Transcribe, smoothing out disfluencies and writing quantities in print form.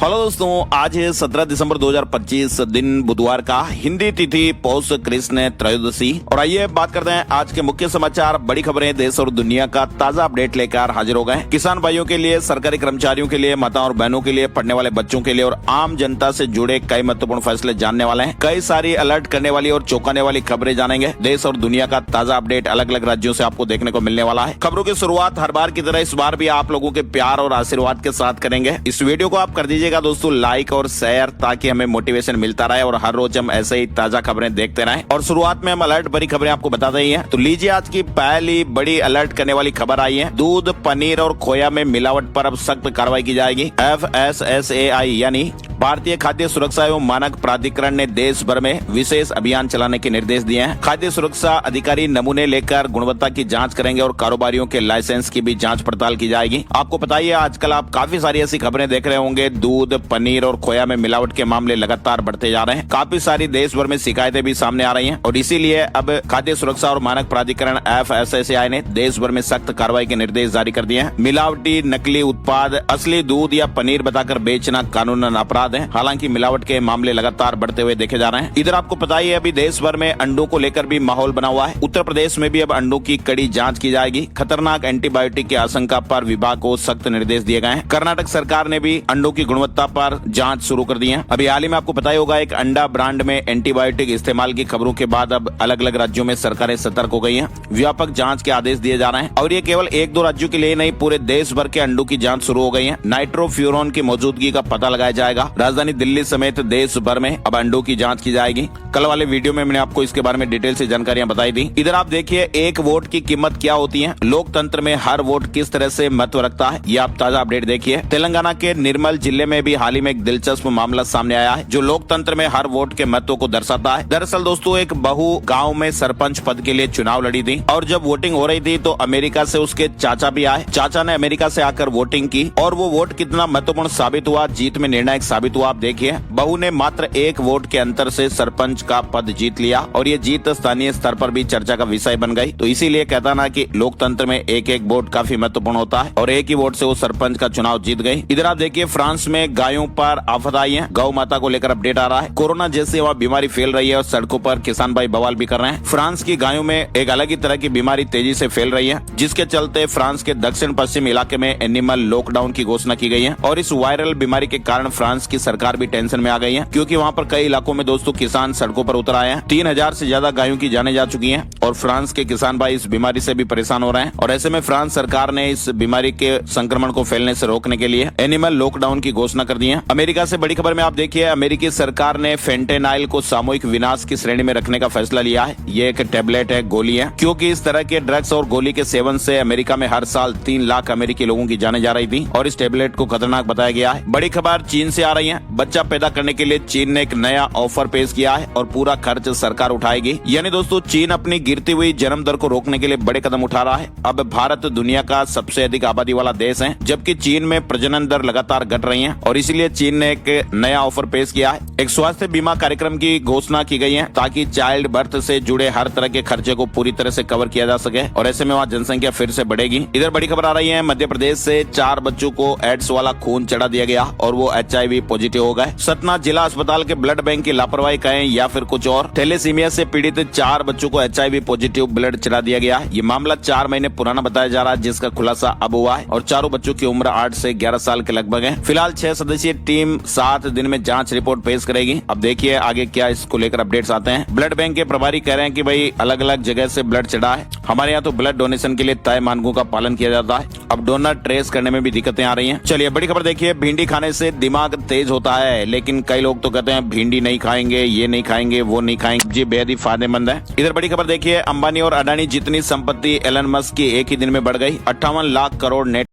Hello दोस्तों, आज है 17 दिसंबर 2025 दिन बुधवार का, हिंदी तिथि पौष कृष्ण त्रयोदशी। और आइए बात करते हैं आज के मुख्य समाचार, बड़ी खबरें देश और दुनिया का ताजा अपडेट लेकर हाजिर हो गए। किसान भाइयों के लिए, सरकारी कर्मचारियों के लिए, माताओं और बहनों के लिए, पढ़ने वाले बच्चों के लिए और आम जनता से जुड़े कई महत्वपूर्ण फैसले जानने वाले हैं। कई सारी अलर्ट करने वाली और चौंकाने वाली खबरें जानेंगे। देश और दुनिया का ताजा अपडेट अलग अलग राज्यों से आपको देखने को मिलने वाला है। खबरों की शुरुआत हर बार की तरह इस बार भी आप लोगों के प्यार और आशीर्वाद के साथ करेंगे। इस वीडियो को आप कर दीजिएगा दोस्तों लाइक और शेयर, ताकि हमें मोटिवेशन मिलता रहे और हर रोज हम ऐसे ही ताजा खबरें देखते रहें। और शुरुआत में हम अलर्ट भरी खबरें आपको बता रही हैं। तो लीजिए आज की पहली बड़ी अलर्ट करने वाली खबर आई है। दूध, पनीर और खोया में मिलावट पर अब सख्त कार्रवाई की जाएगी। FSSAI यानी भारतीय खाद्य सुरक्षा एवं मानक प्राधिकरण ने देश भर में विशेष अभियान चलाने के निर्देश दिए हैं। खाद्य सुरक्षा अधिकारी नमूने लेकर गुणवत्ता की जांच करेंगे और कारोबारियों के लाइसेंस की भी जांच पड़ताल की जाएगी। आपको पता ही है, आजकल आप काफी सारी ऐसी खबरें देख रहे होंगे। दूध, पनीर और खोया में मिलावट के मामले लगातार बढ़ते जा रहे हैं। काफी सारी देश भर में शिकायतें भी सामने आ रही हैं और इसीलिए अब खाद्य सुरक्षा और मानक प्राधिकरण FSSAI ने देश भर में सख्त कार्रवाई के निर्देश जारी कर दिए हैं। मिलावटी, नकली उत्पाद, असली दूध या पनीर बताकर बेचना कानूनन अपराध है। हालांकि मिलावट के मामले लगातार बढ़ते हुए देखे जा रहे हैं। इधर आपको पता ही है, अभी देश भर में अंडों को लेकर भी माहौल बना हुआ है। उत्तर प्रदेश में भी अब अंडों की कड़ी जांच की जाएगी। खतरनाक एंटीबायोटिक की आशंका पर विभाग को सख्त निर्देश दिए गए हैं। कर्नाटक सरकार ने भी अंडों की गुणवत्ता पर जांच शुरू कर दी है। अभी हाल ही में आपको पता ही होगा, एक अंडा ब्रांड में एंटीबायोटिक इस्तेमाल की खबरों के बाद अब अलग अलग राज्यों में सरकारें सतर्क हो गई हैं। व्यापक जांच के आदेश दिए जा रहे हैं और ये केवल एक दो राज्यों के लिए नहीं, पूरे देश भर के अंडों की जांच शुरू हो गई है। नाइट्रोफ्यूरॉन की मौजूदगी का पता लगाया जाएगा। राजधानी दिल्ली समेत देश भर में अब अंडों की जांच की जाएगी। कल वाले वीडियो में मैंने आपको इसके बारे में डिटेल से जानकारियां बताई थी। इधर आप देखिए, एक वोट की कीमत क्या होती है, लोकतंत्र में हर वोट किस तरह से महत्व रखता है, ये आप ताजा अपडेट देखिए। तेलंगाना के निर्मल जिले में भी हाल ही में एक दिलचस्प मामला सामने आया है, जो लोकतंत्र में हर वोट के महत्व को दर्शाता है। दरअसल दोस्तों, एक बहू गांव में सरपंच पद के लिए चुनाव लड़ी थी और जब वोटिंग हो रही थी तो अमेरिका से उसके चाचा भी आए। चाचा ने अमेरिका से आकर वोटिंग की और वो वोट कितना महत्वपूर्ण साबित हुआ, जीत में निर्णायक साबित हुआ। आप देखिए, बहू ने मात्र एक वोट के अंतर से सरपंच का पद जीत लिया और ये जीत स्थानीय स्तर पर भी चर्चा का विषय बन गई। तो इसीलिए कहता ना कि लोकतंत्र में एक एक वोट काफी महत्वपूर्ण होता है और एक ही वोट से वो सरपंच का चुनाव जीत गई। इधर आप देखिए, फ्रांस में गायों पर आफत आई है। गौ माता को लेकर अपडेट आ रहा है। कोरोना जैसी वहाँ बीमारी फैल रही है और सड़कों पर किसान भाई बवाल भी कर रहे हैं। फ्रांस की गायों में एक अलग ही तरह की बीमारी तेजी से फैल रही है, जिसके चलते फ्रांस के दक्षिण पश्चिम इलाके में एनिमल लॉकडाउन की घोषणा की गई है। और इस वायरल बीमारी के कारण फ्रांस की सरकार भी टेंशन में आ गई है, क्योंकि वहाँ पर कई इलाकों में दोस्तों किसान सड़कों पर उतर आए हैं। 3000 से ज्यादा गायों की जानें जा चुकी हैं और फ्रांस के किसान भाई इस बीमारी से भी परेशान हो रहे हैं। और ऐसे में फ्रांस सरकार ने इस बीमारी के संक्रमण को फैलने से रोकने के लिए एनिमल लॉकडाउन की घोषणा कर दी है। अमेरिका से बड़ी खबर में आप देखिए, अमेरिकी सरकार ने फेंटेनाइल को सामूहिक विनाश की श्रेणी में रखने का फैसला लिया है। ये एक टेबलेट है, गोली है, क्योंकि इस तरह के ड्रग्स और गोली के सेवन से अमेरिका में हर साल 3 लाख अमेरिकी लोगों की जानें जा रही थी और इस टेबलेट को खतरनाक बताया गया है। बड़ी खबर चीन से आ रही है। बच्चा पैदा करने के लिए चीन ने एक नया ऑफर पेश किया है और पूरा खर्च सरकार उठाएगी। यानी दोस्तों, चीन अपनी गिरती हुई जन्म दर को रोकने के लिए बड़े कदम उठा रहा है। अब भारत दुनिया का सबसे अधिक आबादी वाला देश है, जबकि चीन में प्रजनन दर लगातार घट रही है और इसीलिए चीन ने एक नया ऑफर पेश किया है। एक स्वास्थ्य बीमा कार्यक्रम की घोषणा की गई है, ताकि चाइल्ड बर्थ से जुड़े हर तरह के खर्चे को पूरी तरह से कवर किया जा सके और ऐसे में वहाँ जनसंख्या फिर से बढ़ेगी। इधर बड़ी खबर आ रही है, मध्य प्रदेश से 4 बच्चों को एड्स वाला खून चढ़ा दिया गया और वो HIV पॉजिटिव हो गए। सतना जिला अस्पताल के ब्लड बैंक की लापरवाही कहें या फिर कुछ और, थैलेसीमिया से पीड़ित 4 बच्चों को HIV पॉजिटिव ब्लड चढ़ा दिया गया। ये मामला 4 महीने पुराना बताया जा रहा है, जिसका खुलासा अब हुआ है और चारों बच्चों की उम्र 8 से 11 साल के लगभग है। फिलहाल 6 सदस्यीय टीम 7 दिन में जांच रिपोर्ट पेश करेगी। अब देखिए आगे क्या इसको लेकर अपडेट्स आते हैं। ब्लड बैंक के प्रभारी कह रहे हैं कि भाई अलग अलग जगह से ब्लड चढ़ा है। हमारे यहाँ तो ब्लड डोनेशन के लिए तय मानकों का पालन किया जाता है। अब डोनर ट्रेस करने में भी दिक्कतें आ रही हैं। चलिए बड़ी खबर देखिए, भिंडी खाने से दिमाग तेज होता है, लेकिन कई लोग तो कहते हैं भिंडी नहीं खाएंगे, ये नहीं खाएंगे, वो नहीं खाएंगे। जी बेहद ही फायदेमंद है। इधर बड़ी खबर देखिए, अंबानी और अडानी जितनी संपत्ति एलन मस्क की एक ही दिन में बढ़ गई। 58 लाख करोड़ नेट